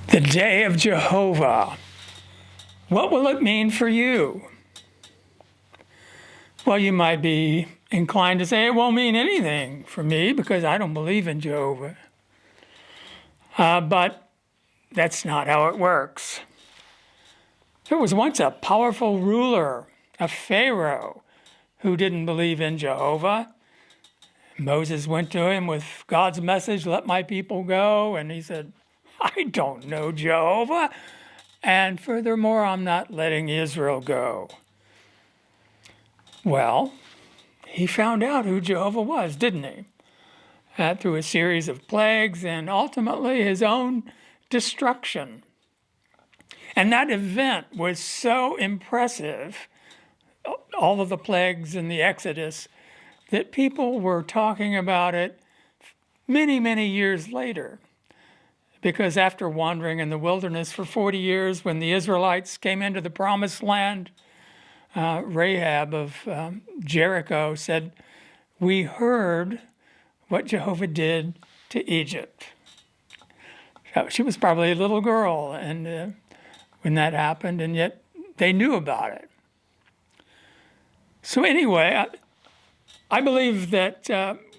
The day of Jehovah. What will it mean for you? Well, you might be inclined to say it won't mean anything for me because I don't believe in Jehovah. But that's not how it works. There was once a powerful ruler, a Pharaoh, who didn't believe in Jehovah. Moses went to him with God's message, "Let my people go." And he said, "I don't know Jehovah. And furthermore, I'm not letting Israel go." Well, he found out who Jehovah was, didn't he? Through a series of plagues and ultimately his own destruction. And that event was so impressive, all of the plagues and the Exodus, that people were talking about it many, many years later. Because after wandering in the wilderness for 40 years, when the Israelites came into the promised land, Rahab of Jericho said, "We heard what Jehovah did to Egypt." She was probably a little girl and when that happened, and yet they knew about it. So anyway, I believe that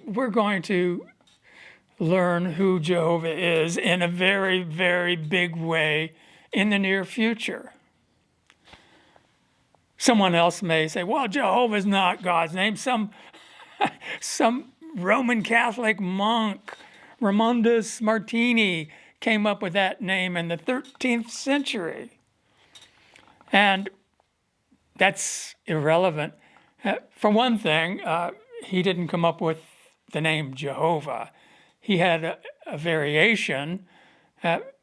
we're going to learn who Jehovah is in a very, very big way in the near future. Someone else may say, well, Jehovah's not God's name. Some Roman Catholic monk, Raimundus Martini, came up with that name in the 13th century. And that's irrelevant. For one thing, he didn't come up with the name Jehovah. He had a variation, but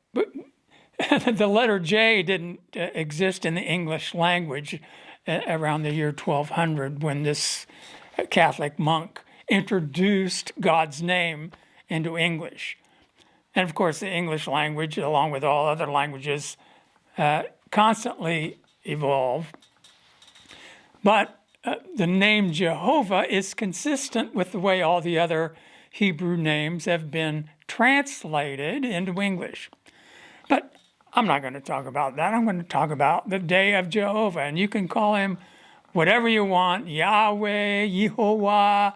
the letter J didn't exist in the English language around the year 1200 when this Catholic monk introduced God's name into English. And of course, the English language, along with all other languages, constantly evolve. But the name Jehovah is consistent with the way all the other Hebrew names have been translated into English. But I'm not going to talk about that. I'm going to talk about the day of Jehovah. And you can call him whatever you want, Yahweh, Yehovah,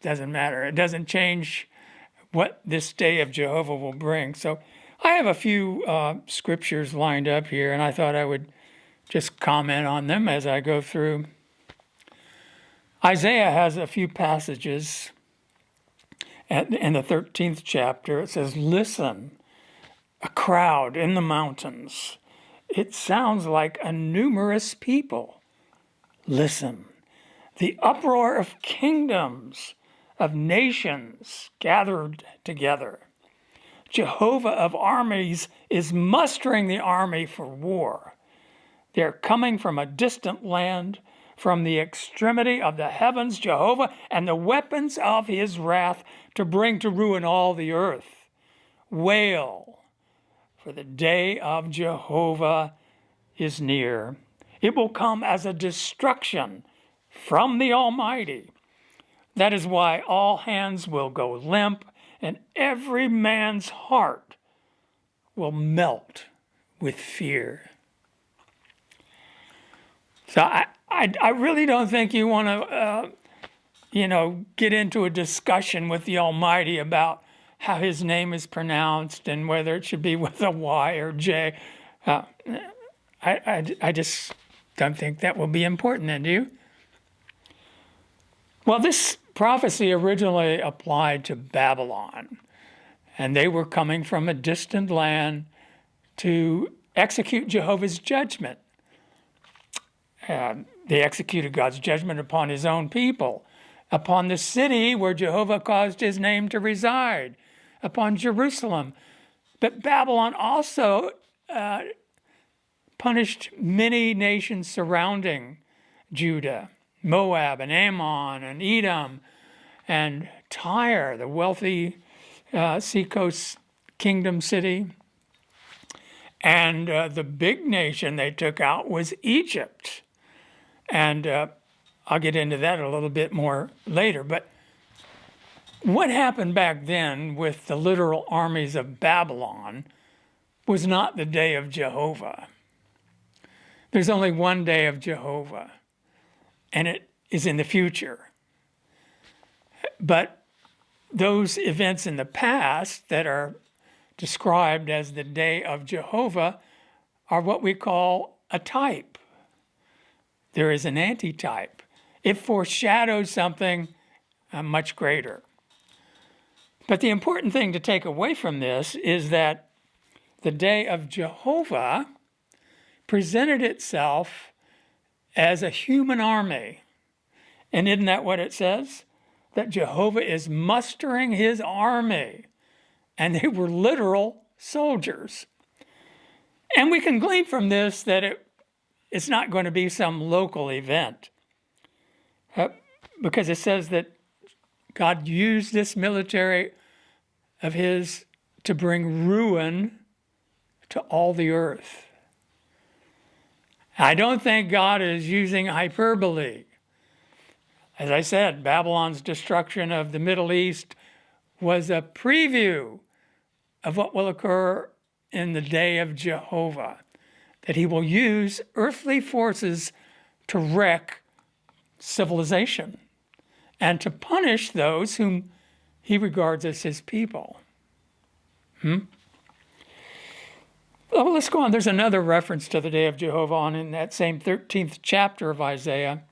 doesn't matter. It doesn't change what this day of Jehovah will bring. So I have a few scriptures lined up here, and I thought I would just comment on them as I go through. Isaiah has a few passages in the 13th chapter. It says, "Listen, a crowd in the mountains. It sounds like a numerous people. Listen, the uproar of kingdoms, of nations gathered together. Jehovah of armies is mustering the army for war. They're coming from a distant land, from the extremity of the heavens, Jehovah, and the weapons of his wrath to bring to ruin all the earth. Wail, for the day of Jehovah is near. It will come as a destruction from the Almighty. That is why all hands will go limp, and every man's heart will melt with fear." So I really don't think you want to, get into a discussion with the Almighty about how his name is pronounced and whether it should be with a Y or J. I just don't think that will be important, then, do you? Well, this prophecy originally applied to Babylon, and they were coming from a distant land to execute Jehovah's judgment. They executed God's judgment upon his own people, upon the city where Jehovah caused his name to reside, upon Jerusalem. But Babylon also punished many nations surrounding Judah, Moab and Ammon and Edom and Tyre, the wealthy seacoast kingdom city. And the big nation they took out was Egypt. And I'll get into that a little bit more later. But what happened back then with the literal armies of Babylon was not the day of Jehovah. There's only one day of Jehovah, and it is in the future. But those events in the past that are described as the day of Jehovah are what we call a type. There is an antitype. It foreshadows something much greater. But the important thing to take away from this is that the day of Jehovah presented itself as a human army. And isn't that what it says? That Jehovah is mustering his army. And they were literal soldiers. And we can glean from this that it's not going to be some local event. Because it says that God used this military of his to bring ruin to all the earth. I don't think God is using hyperbole. As I said, Babylon's destruction of the Middle East was a preview of what will occur in the day of Jehovah, that he will use earthly forces to wreck civilization and to punish those whom he regards as his people. Well, let's go on. There's another reference to the day of Jehovah on in that same 13th chapter of Isaiah.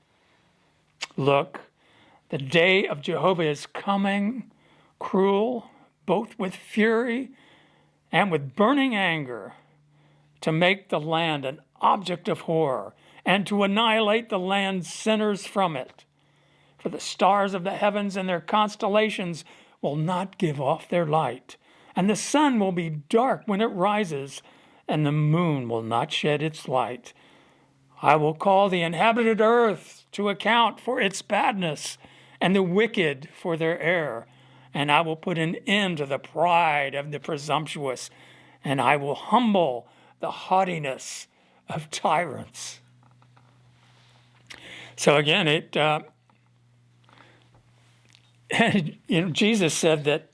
Look, the day of Jehovah is coming, cruel, both with fury and with burning anger, to make the land an object of horror and to annihilate the land's sinners from it. For the stars of the heavens and their constellations will not give off their light, and the sun will be dark when it rises, and the moon will not shed its light. I will call the inhabited earth to account for its badness, and the wicked for their error. And I will put an end to the pride of the presumptuous, and I will humble the haughtiness of tyrants. So again, Jesus said that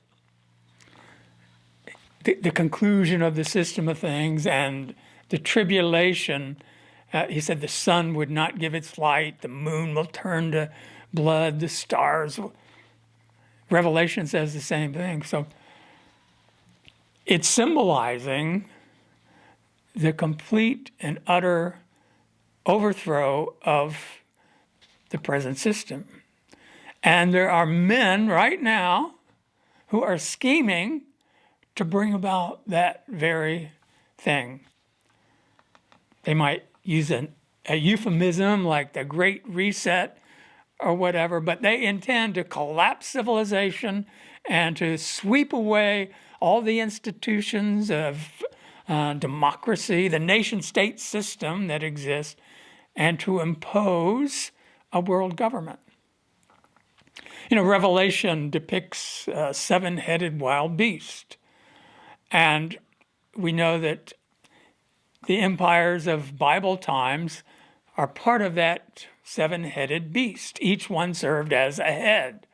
the conclusion of the system of things and the tribulation, he said the sun would not give its light, the moon will turn to blood, the stars will. Revelation says the same thing. So it's symbolizing the complete and utter overthrow of the present system. And there are men right now who are scheming to bring about that very thing. They might use a euphemism like the Great Reset or whatever, but they intend to collapse civilization and to sweep away all the institutions of democracy, the nation-state system that exists, and to impose a world government. Revelation depicts a seven-headed wild beast. And we know that the empires of Bible times are part of that seven-headed beast. Each one served as a head.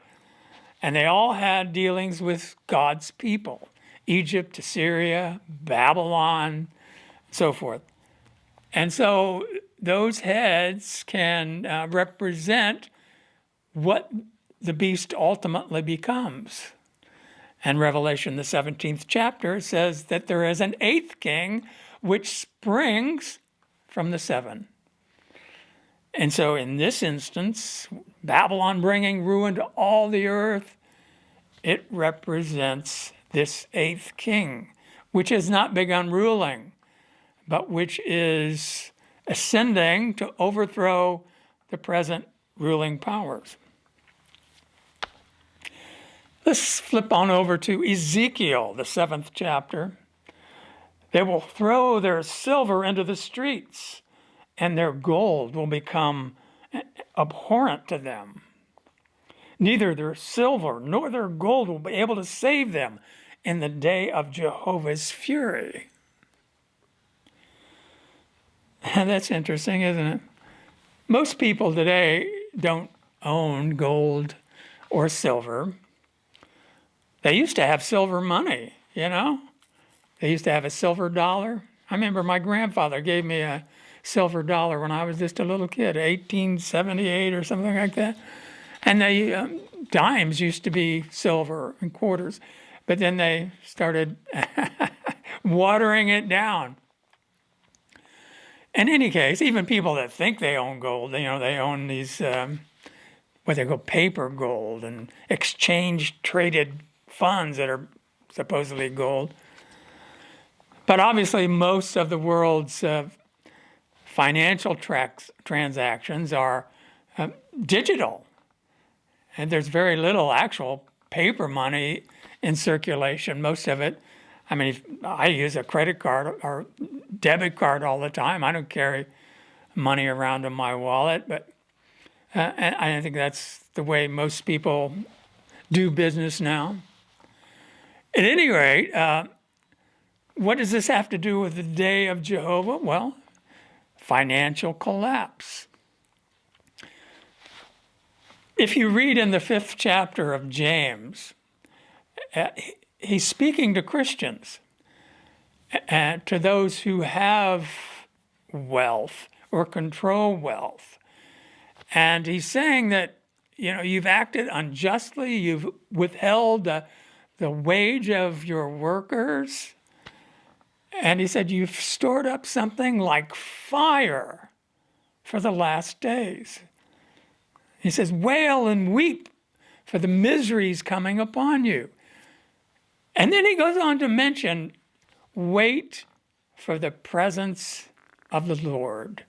And they all had dealings with God's people. Egypt, Assyria, Babylon, so forth. And so those heads can represent what the beast ultimately becomes. And Revelation, the 17th chapter, says that there is an eighth king which springs from the seven. And so in this instance, Babylon bringing ruin to all the earth, it represents this eighth king, which has not begun ruling, but which is ascending to overthrow the present ruling powers. Let's flip on over to Ezekiel, the 7th chapter. They will throw their silver into the streets, and their gold will become abhorrent to them. Neither their silver nor their gold will be able to save them in the day of Jehovah's fury. And that's interesting, isn't it? Most people today don't own gold or silver. They used to have silver money, you know? They used to have a silver dollar. I remember my grandfather gave me a silver dollar when I was just a little kid, 1878 or something like that. And the dimes used to be silver and quarters, but then they started watering it down. In any case, even people that think they own gold, you know, they own these, what they call paper gold and exchange-traded funds that are supposedly gold. But obviously, most of the world's financial transactions are digital. And there's very little actual paper money in circulation. Most of it, I mean, I use a credit card or debit card all the time. I don't carry money around in my wallet, but I think that's the way most people do business now. At any rate, what does this have to do with the day of Jehovah? Well, financial collapse. If you read in the 5th chapter of James, he's speaking to Christians, to those who have wealth or control wealth. And he's saying that, you know, you've acted unjustly, you've withheld the wage of your workers. And he said, you've stored up something like fire for the last days. He says, wail and weep for the miseries coming upon you. And then he goes on to mention, wait for the presence of the Lord.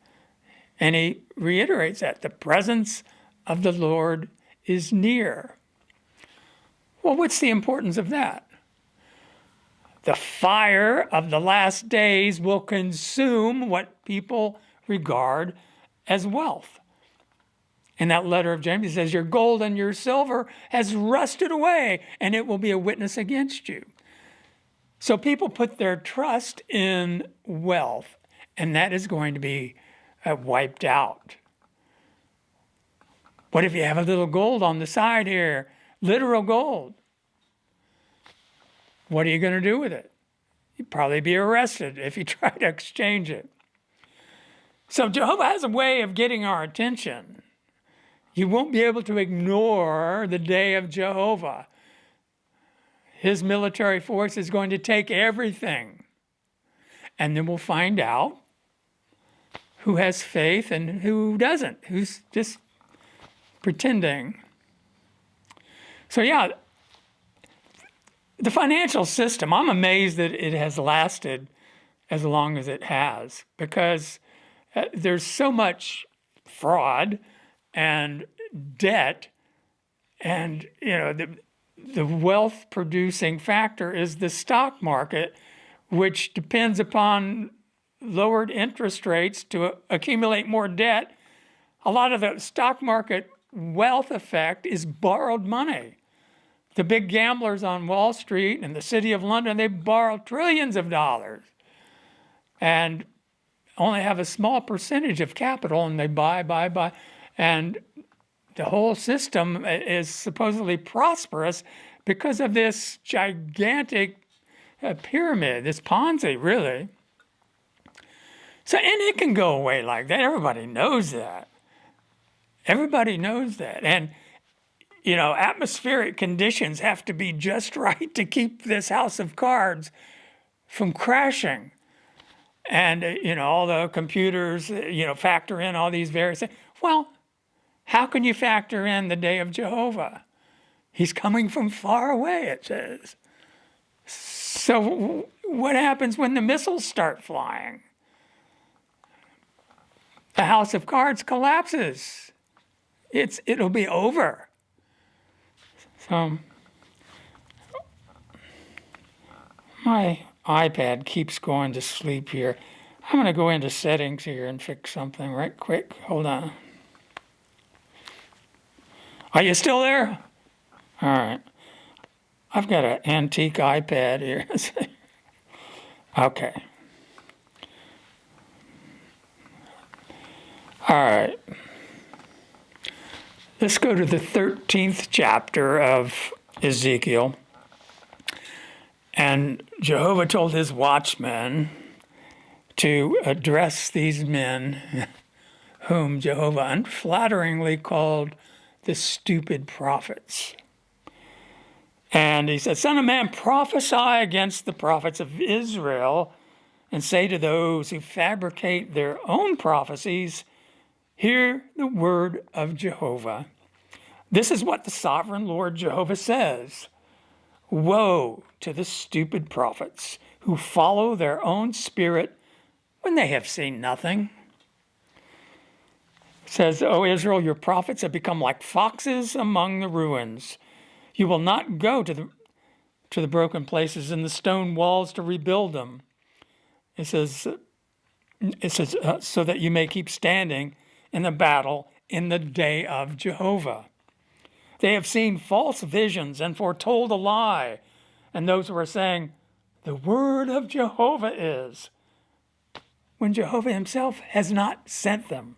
And he reiterates that the presence of the Lord is near. Well, what's the importance of that? The fire of the last days will consume what people regard as wealth. In that letter of James, he says, your gold and your silver has rusted away, and it will be a witness against you. So people put their trust in wealth, and that is going to be wiped out. What if you have a little gold on the side here? Literal gold. What are you going to do with it? You'd probably be arrested if you try to exchange it. So Jehovah has a way of getting our attention. You won't be able to ignore the day of Jehovah. His military force is going to take everything. And then we'll find out who has faith and who doesn't, who's just pretending. So yeah, the financial system, I'm amazed that it has lasted as long as it has, because there's so much fraud and debt, and you know the wealth producing factor is the stock market, which depends upon lowered interest rates to accumulate more debt. A lot of the stock market wealth effect is borrowed money. The big gamblers on Wall Street and the City of London, they borrow trillions of dollars and only have a small percentage of capital, and they buy. And the whole system is supposedly prosperous because of this gigantic pyramid, this Ponzi, really. So, and it can go away like that. Everybody knows that. Everybody knows that. And, you know, atmospheric conditions have to be just right to keep this house of cards from crashing. And, you know, all the computers, you know, factor in all these various things. Well, how can you factor in the day of Jehovah? He's coming from far away, it says. So what happens when the missiles start flying? The house of cards collapses. It'll be over. So my iPad keeps going to sleep here. I'm going to go into settings here and fix something right quick. Hold on. Are you still there? All right. I've got an antique iPad here. Okay. All right. Let's go to the 13th chapter of Ezekiel. And Jehovah told his watchmen to address these men whom Jehovah unflatteringly called the stupid prophets. And he said, Son of man, prophesy against the prophets of Israel and say to those who fabricate their own prophecies, hear the word of Jehovah. This is what the sovereign Lord Jehovah says. Woe to the stupid prophets who follow their own spirit when they have seen nothing. It says, O Israel, your prophets have become like foxes among the ruins. You will not go to the broken places and the stone walls to rebuild them. It says, so that you may keep standing in the battle in the day of Jehovah. They have seen false visions and foretold a lie. And those who are saying, the word of Jehovah is, when Jehovah himself has not sent them.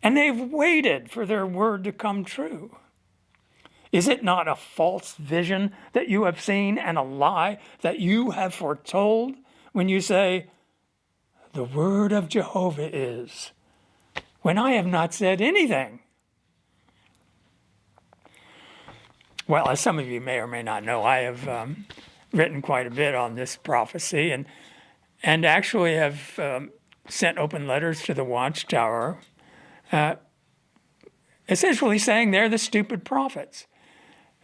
And they've waited for their word to come true. Is it not a false vision that you have seen and a lie that you have foretold when you say, the word of Jehovah is, when I have not said anything? Well, as some of you may or may not know, I have written quite a bit on this prophecy and actually have sent open letters to the Watchtower, essentially saying they're the stupid prophets.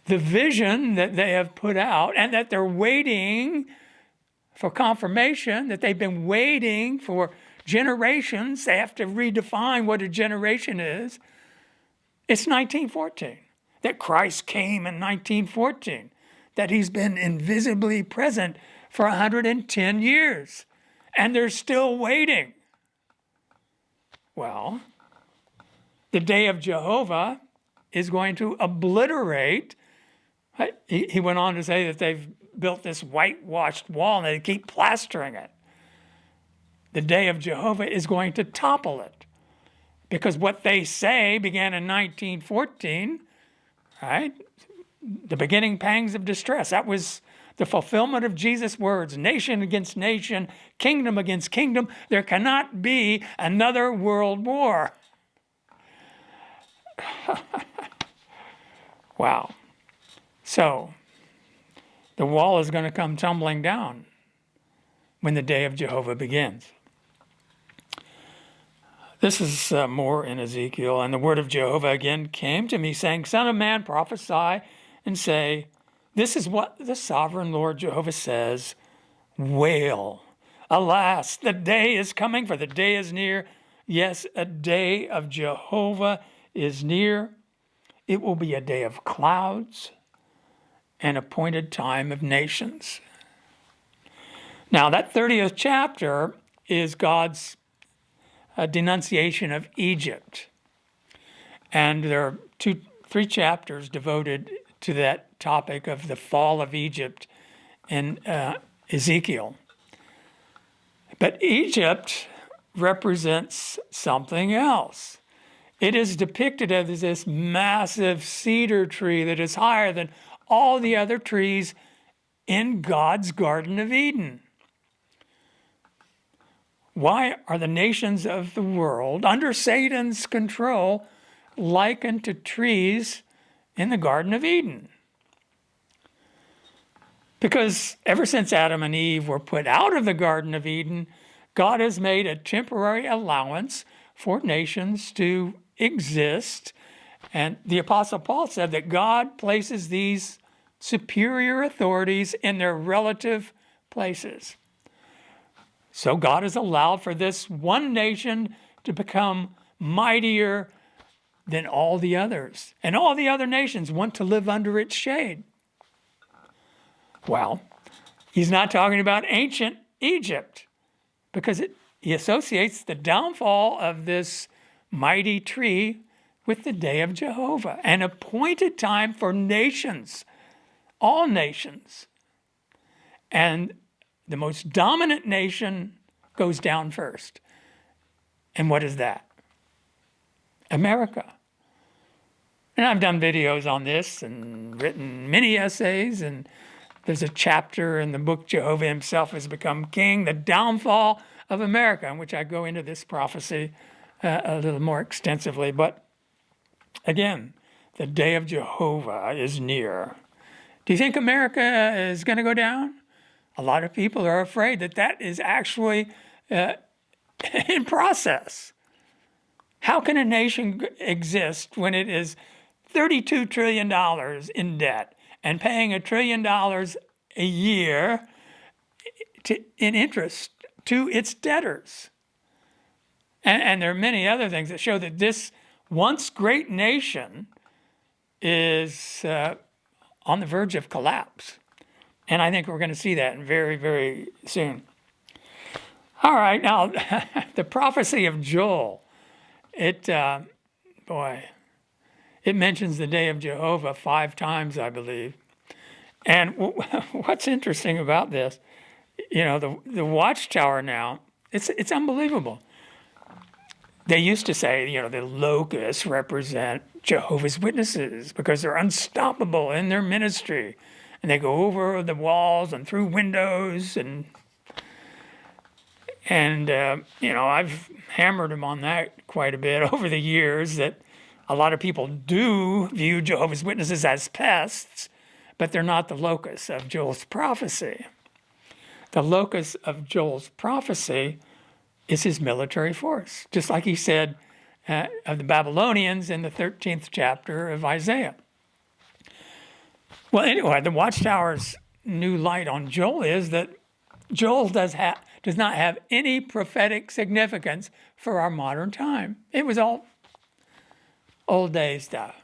The vision that they have put out and that they're waiting for confirmation, that they've been waiting for generations. They have to redefine what a generation is. It's 1914, that Christ came in 1914, that he's been invisibly present for 110 years, and they're still waiting. Well, the day of Jehovah is going to obliterate. He went on to say that they've built this whitewashed wall and they keep plastering it. The day of Jehovah is going to topple it. Because what they say began in 1914, right? The beginning pangs of distress. That was the fulfillment of Jesus' words. Nation against nation, kingdom against kingdom. There cannot be another world war. Wow. So, the wall is going to come tumbling down when the day of Jehovah begins. This is more in Ezekiel. And the word of Jehovah again came to me, saying, Son of man, prophesy and say, this is what the sovereign Lord Jehovah says. Wail. Alas, the day is coming, for the day is near. Yes, a day of Jehovah is near. It will be a day of clouds, an appointed time of nations. Now, that 30th chapter is God's denunciation of Egypt. And there are 3 chapters devoted to that topic of the fall of Egypt in Ezekiel. But Egypt represents something else. It is depicted as this massive cedar tree that is higher than all the other trees in God's Garden of Eden. Why are the nations of the world, under Satan's control, likened to trees in the Garden of Eden? Because ever since Adam and Eve were put out of the Garden of Eden, God has made a temporary allowance for nations to exist. And the Apostle Paul said that God places these superior authorities in their relative places. So God has allowed for this one nation to become mightier than all the others. And all the other nations want to live under its shade. Well, he's not talking about ancient Egypt, because he associates the downfall of this mighty tree with the day of Jehovah, an appointed time for nations, all nations. And the most dominant nation goes down first. And what is that? America. And I've done videos on this and written many essays and There's a chapter in the book, Jehovah himself has become king, the downfall of America, in which I go into this prophecy a little more extensively. But again, the day of Jehovah is near. Do you think America is going to go down? A lot of people are afraid that that is actually in process. How can a nation exist when it is $32 trillion in debt and paying $1 trillion a year in interest to its debtors? And there are many other things that show that this once great nation is on the verge of collapse. And I think we're going to see that very, very soon. All right, now, the prophecy of Joel, it mentions the day of Jehovah 5 times, I believe. And what's interesting about this, the watchtower now, it's unbelievable. They used to say, the locusts represent Jehovah's Witnesses because they're unstoppable in their ministry. And they go over the walls and through windows and I've hammered them on that quite a bit over the years, that a lot of people do view Jehovah's Witnesses as pests, but they're not the locus of Joel's prophecy. The locus of Joel's prophecy is his military force, just like he said of the Babylonians in the 13th chapter of Isaiah. Well, anyway, the Watchtower's new light on Joel is that Joel does not have any prophetic significance for our modern time. It was all old day stuff.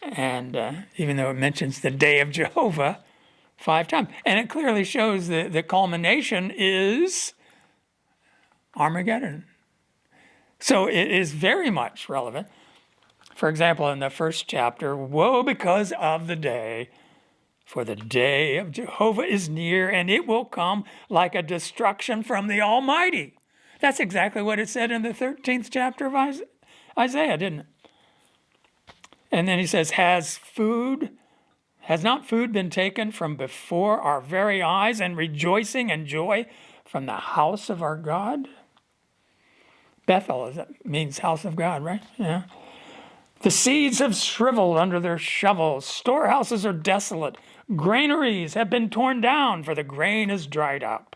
And even though it mentions the day of Jehovah 5 times, and it clearly shows that the culmination is Armageddon. So it is very much relevant. For example, in the first chapter, woe because of the day, for the day of Jehovah is near, and it will come like a destruction from the Almighty. That's exactly what it said in the 13th chapter of Isaiah, didn't it? And then he says, has not food been taken from before our very eyes, and rejoicing and joy from the house of our God? Bethel means house of God, right? Yeah. The seeds have shriveled under their shovels. Storehouses are desolate. Granaries have been torn down, for the grain is dried up.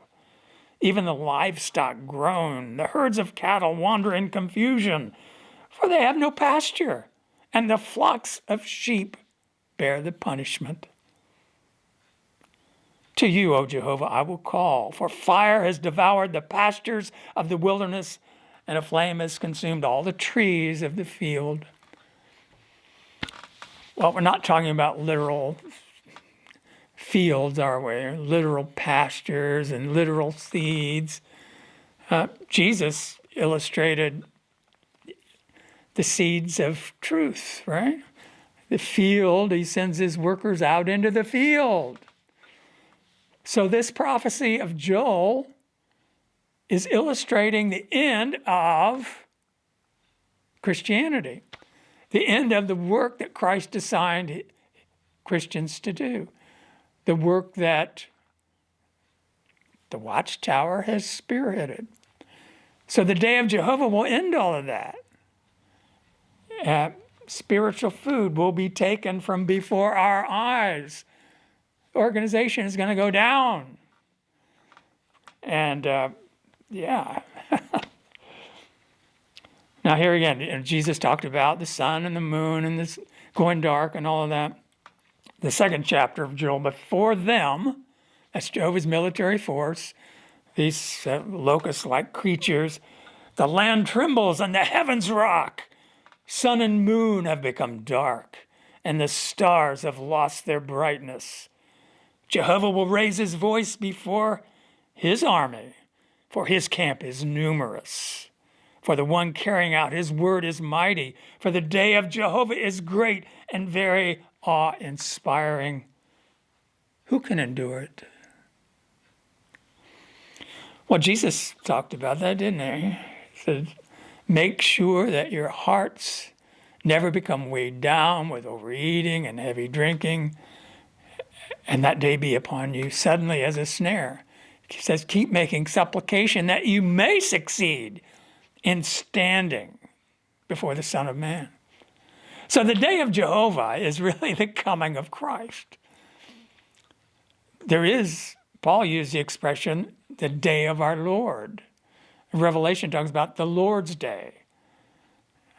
Even the livestock groan. The herds of cattle wander in confusion, for they have no pasture. And the flocks of sheep bear the punishment. To you, O Jehovah, I will call, for fire has devoured the pastures of the wilderness, and a flame has consumed all the trees of the field. Well, we're not talking about literal fields, are we? Literal pastures and literal seeds. Jesus illustrated the seeds of truth, right? The field, he sends his workers out into the field. So this prophecy of Joel is illustrating the end of Christianity, the end of the work that Christ assigned Christians to do, the work that the Watchtower has spearheaded. So the day of Jehovah will end all of that. Spiritual food will be taken from before our eyes. Organization is going to go down. And yeah. Now here again, Jesus talked about the sun and the moon and this going dark and all of that. The second chapter of Joel, but for them, that's Jehovah's military force, these locust-like creatures, the land trembles and the heavens rock. Sun and moon have become dark, and the stars have lost their brightness. Jehovah will raise his voice before his army, for his camp is numerous. For the one carrying out his word is mighty, for the day of Jehovah is great and very awe-inspiring. Who can endure it? Well, Jesus talked about that, didn't he? He said, make sure that your hearts never become weighed down with overeating and heavy drinking, and that day be upon you suddenly as a snare. He says, keep making supplication that you may succeed in standing before the Son of Man. So the day of Jehovah is really the coming of Christ. There is, Paul used the expression, the day of our Lord. Revelation talks about the Lord's day.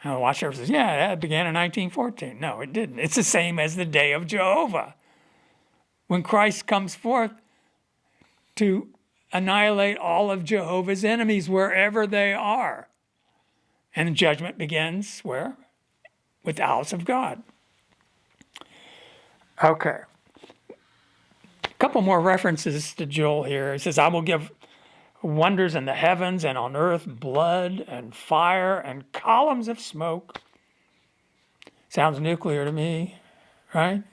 And the watchtower says, yeah, that began in 1914. No, it didn't. It's the same as the day of Jehovah. When Christ comes forth to annihilate all of Jehovah's enemies wherever they are. And judgment begins where? With the house of God. Okay. A couple more references to Joel here. He says, I will give wonders in the heavens and on earth, blood and fire and columns of smoke. Sounds nuclear to me, right?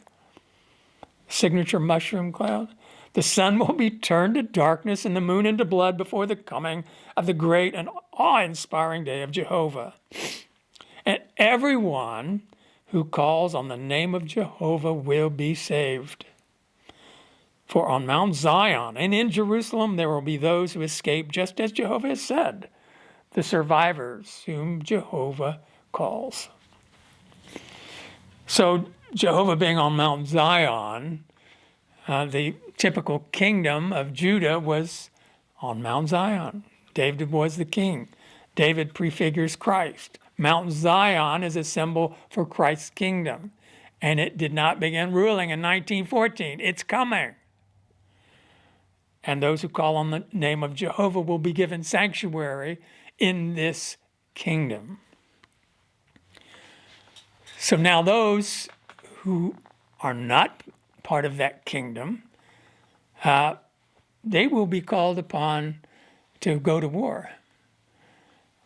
Signature mushroom cloud. The sun will be turned to darkness and the moon into blood before the coming of the great and awe-inspiring day of Jehovah. And everyone who calls on the name of Jehovah will be saved. For on Mount Zion and in Jerusalem there will be those who escape, just as Jehovah has said, the survivors whom Jehovah calls. So Jehovah being on Mount Zion, the typical kingdom of Judah was on Mount Zion. David was the king. David prefigures Christ. Mount Zion is a symbol for Christ's kingdom. And it did not begin ruling in 1914. It's coming. And those who call on the name of Jehovah will be given sanctuary in this kingdom. So now those who are not part of that kingdom, they will be called upon to go to war.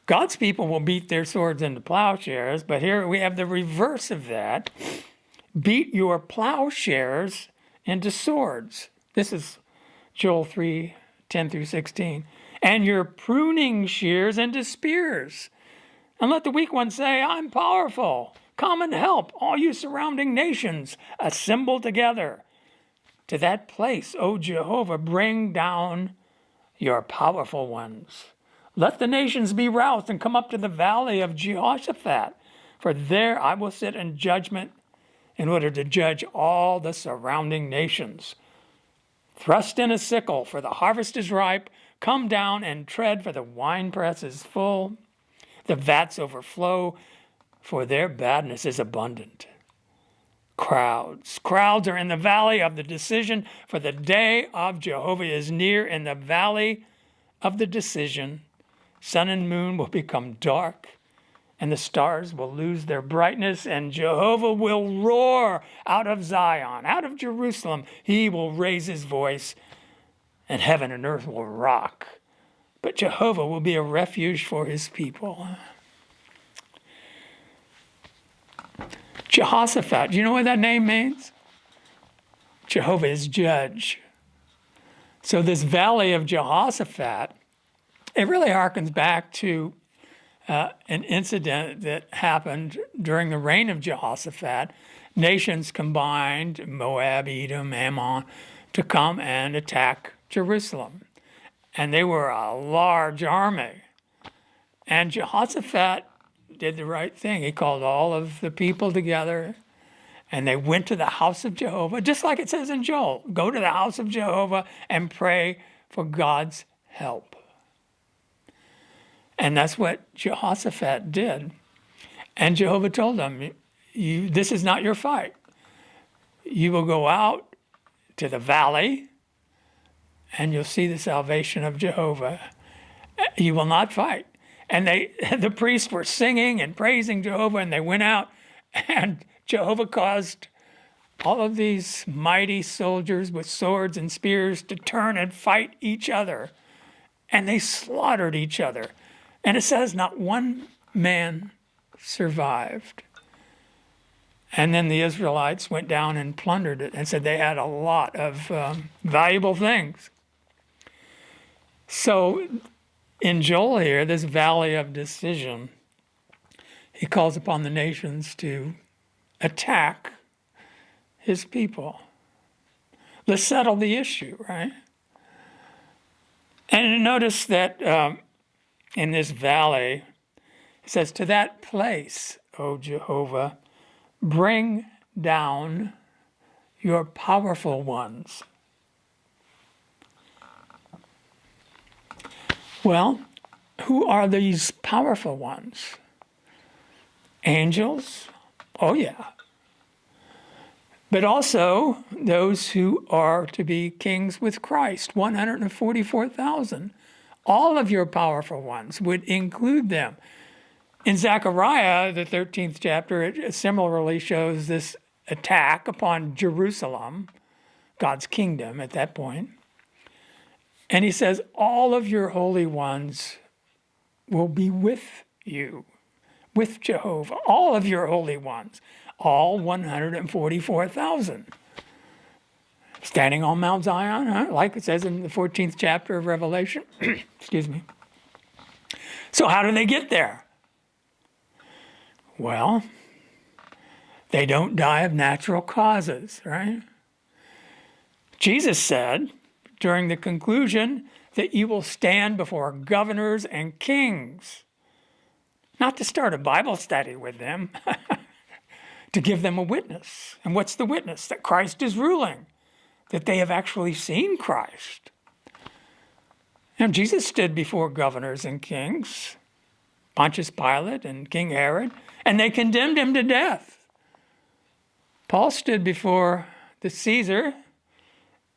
God's people will beat their swords into plowshares, but here we have the reverse of that. Beat your plowshares into swords. This is Joel 3:10 through 16. And your pruning shears into spears. And let the weak one say, I'm powerful. Come and help, all you surrounding nations. Assemble together. To that place, O Jehovah, bring down your powerful ones. Let the nations be roused and come up to the valley of Jehoshaphat. For there I will sit in judgment in order to judge all the surrounding nations. Thrust in a sickle, for the harvest is ripe. Come down and tread, for the winepress is full. The vats overflow, for their badness is abundant. Crowds are in the valley of the decision, for the day of Jehovah is near in the valley of the decision. Sun and moon will become dark, and the stars will lose their brightness, and Jehovah will roar out of Zion, out of Jerusalem. He will raise his voice, and heaven and earth will rock. But Jehovah will be a refuge for his people. Jehoshaphat, do you know what that name means? Jehovah is judge. So this valley of Jehoshaphat, it really harkens back to an incident that happened during the reign of Jehoshaphat. Nations combined, Moab, Edom, Ammon, to come and attack Jerusalem. And they were a large army. And Jehoshaphat did the right thing. He called all of the people together, and they went to the house of Jehovah, just like it says in Joel. Go to the house of Jehovah and pray for God's help. And that's what Jehoshaphat did. And Jehovah told them, this is not your fight. You will go out to the valley, and you'll see the salvation of Jehovah. You will not fight. And the priests were singing and praising Jehovah, and they went out, and Jehovah caused all of these mighty soldiers with swords and spears to turn and fight each other. And they slaughtered each other. And it says not one man survived. And then the Israelites went down and plundered it and said they had a lot of valuable things. So in Joel here, this valley of decision, he calls upon the nations to attack his people. Let's settle the issue, right? And notice that in this valley, it says, to that place, O Jehovah, bring down your powerful ones. Well, who are these powerful ones? Angels? Oh, yeah. But also those who are to be kings with Christ, 144,000. All of your powerful ones would include them. In Zechariah, the 13th chapter, it similarly shows this attack upon Jerusalem, God's kingdom at that point. And he says, all of your holy ones will be with you, with Jehovah, all of your holy ones, all 144,000. Standing on Mount Zion, like it says in the 14th chapter of Revelation. Excuse me. So how do they get there? Well, they don't die of natural causes, right? Jesus said during the conclusion that you will stand before governors and kings, not to start a Bible study with them, to give them a witness. And what's the witness? That Christ is ruling, that they have actually seen Christ. And Jesus stood before governors and kings, Pontius Pilate and King Herod, and they condemned him to death. Paul stood before the Caesar,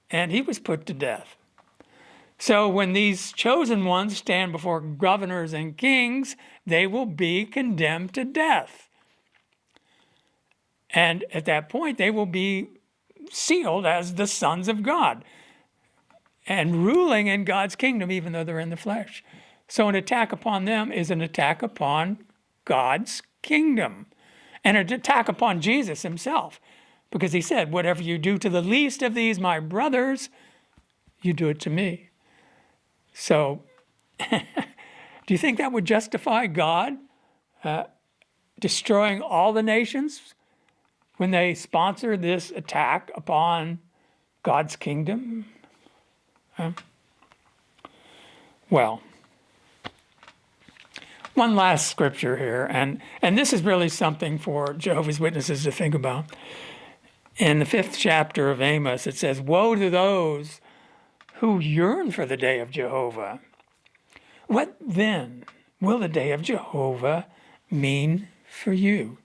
and he was put to death. So when these chosen ones stand before governors and kings, they will be condemned to death. And at that point, they will be sealed as the sons of God and ruling in God's kingdom, even though they're in the flesh. So an attack upon them is an attack upon God's kingdom and an attack upon Jesus himself, because he said, whatever you do to the least of these, my brothers, you do it to me. So do you think that would justify God destroying all the nations when they sponsor this attack upon God's kingdom? Well, one last scripture here, and this is really something for Jehovah's Witnesses to think about. In the 5th chapter of Amos, it says, woe to those who yearn for the day of Jehovah. What then will the day of Jehovah mean for you?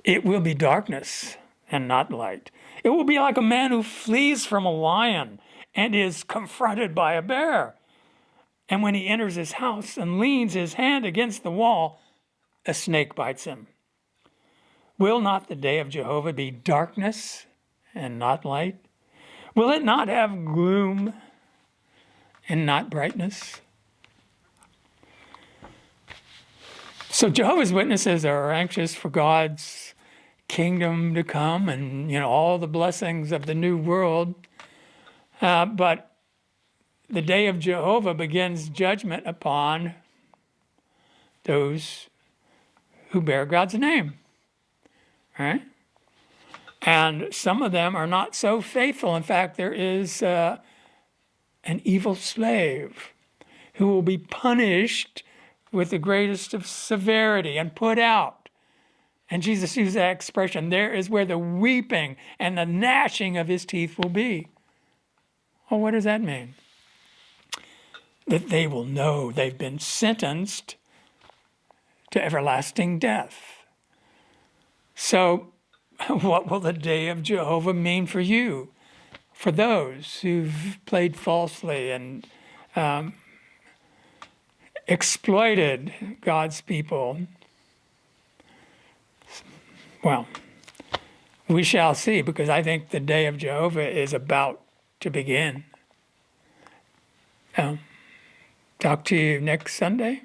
It will be darkness and not light. It will be like a man who flees from a lion and is confronted by a bear. And when he enters his house and leans his hand against the wall, a snake bites him. Will not the day of Jehovah be darkness and not light? Will it not have gloom and not brightness? So Jehovah's Witnesses are anxious for God's kingdom to come and, all the blessings of the new world. But the day of Jehovah begins judgment upon those who bear God's name. Right? And some of them are not so faithful. In fact, there is an evil slave who will be punished with the greatest of severity and put out. And Jesus used that expression, there is where the weeping and the gnashing of his teeth will be. Well, what does that mean? That they will know they've been sentenced to everlasting death. So, what will the day of Jehovah mean for you? For those who've played falsely and exploited God's people? Well, we shall see, because I think the day of Jehovah is about to begin. Talk to you next Sunday.